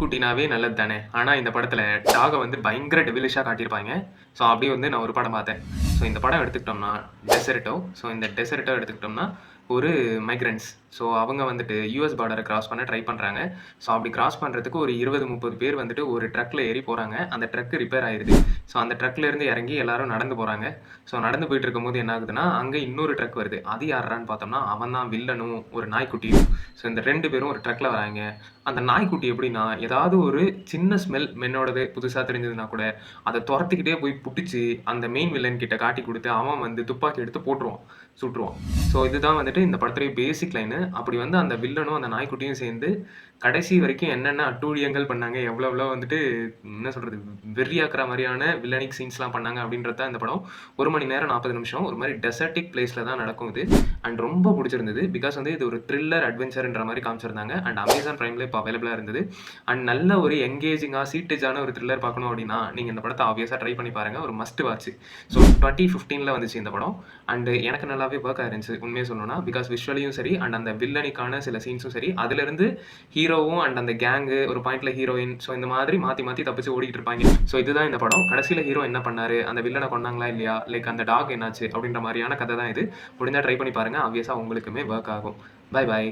நாய்க்குட்டினாவே நல்லது தானே! ஆனா இந்த படத்துல டாக வந்து பயங்கர டெவிலிஷா காட்டியிருப்பாய்ங்க. ஸோ அப்படியே வந்து நான் ஒரு படம் பார்த்தேன். ஸோ இந்த படம் எடுத்துக்கிட்டோம்னா, டெசெர்டோ. ஸோ இந்த டெசெர்டோ எடுத்துக்கிட்டோம்னா, ஒரு மைக்ரண்ட்ஸ். ஸோ அவங்க வந்துட்டு யுஎஸ் பார்டர கிராஸ் பண்ண ட்ரை பண்றாங்க. ஸோ அப்படி கிராஸ் பண்றதுக்கு ஒரு 20, 30 பேர் வந்துட்டு ஒரு ட்ரக்ல ஏறி போறாங்க. அந்த ட்ரக் ரிப்பேர் ஆயிருது. ஸோ அந்த ட்ரக்ல இருந்து இறங்கி எல்லாரும் நடந்து போறாங்க. ஸோ நடந்து போயிட்டு இருக்கும்போது என்ன ஆகுதுன்னா, அங்க இன்னொரு ட்ரக் வருது. அது யார்றான்னு பார்த்தோம்னா, அவன் தான் வில்லனும், ஒரு நாய்க்குட்டியும். ஸோ இந்த 2 பேரும் ஒரு ட்ரக்ல வராய்ங்க. அந்த நாய்க்குட்டி எப்படின்னா, ஏதாவது ஒரு சின்ன ஸ்மெல் மென்னோடது புதுசா தெரிஞ்சதுன்னா கூட, அத தொரத்திக்கிட்டே போய் புடிச்சு, அந்த மெயின் வில்லன் கிட்ட காட்டிக் குடுத்து, அவன் வந்து துப்பாக்கி எடுத்து போட்டுருவான். சுட்டுருவான். ஸோ இதுதான் வந்துட்டு இந்த படத்துடைய பேசிக் லைனு. அப்படி வந்து அந்த வில்லனும், அந்த நாய்க்குட்டியும் சேர்ந்து கடைசி வரைக்கும் என்னென்ன அட்டூழியங்கள் பண்ணாங்க, எவ்வளோ எவ்வளோ வந்துட்டு என்ன சொல்றது, வெறியாக்குற மாரியான வில்லனிக் சீன்ஸ்லாம் பண்ணாங்க அப்படின்றது தான் இந்த படம். 1 மணி நேரம் 40 நிமிஷம். ஒரு மாரி டெசர்டிக் பிளேஸ்ல தான் நடக்கும் இது. அண்ட் ரொம்ப புடிச்சிருந்தது. பிகாஸ் வந்து இது ஒரு த்ரில்லர் அட்வென்ச்சர்ன்ற மாரி காமிச்சிருந்தாங்க. அண்ட் Amazon Primeல இப்போ அவைலபிளா இருந்தது. அண்ட் நல்ல ஒரு எங்கேஜிங்கா, சீட்டேஜான ஒரு த்ரில்லர் பார்க்கணும் அப்படின்னா, நீங்க இந்த படத்த ஆப்வியஸா ட்ரை பண்ணி பாருங்க. ஒரு மஸ்ட் வாட்ச். ஸோ 2015ல வந்துச்சு இந்த படம். அண்ட் எனக்கு நல்லாவே ஒர்க் ஆயிருந்துச்சு உண்மைய சொல்லணும்னா. பிகாஸ் விஷுவலியும் சரி, அண்ட் அந்த வில்லனிக்கான சில சீன்ஸும் சரி, அதிலிருந்து ஹீரோவும் அண்ட் அந்த கேங்கு, ஒரு பாயிண்ட்ல ஹீரோயின், ஸோ இந்த மாதிரி மாத்தி மாத்தி தப்பிச்சு ஓடிட்டு இருப்பாங்க. ஸோ இதுதான் இந்த படம். கடைசியில ஹீரோ என்ன பண்ணாரு, அந்த வில்லனை கொன்னாங்களா இல்லையா, லைக் அந்த டாக் என்னாச்சு அப்படின்ற மாதிரியான கதை தான் இது. முடிஞ்சா ட்ரை பண்ணி பாருங்க. ஆப்வியஸா உங்களுக்குமே ஒர்க் ஆகும். Bye by.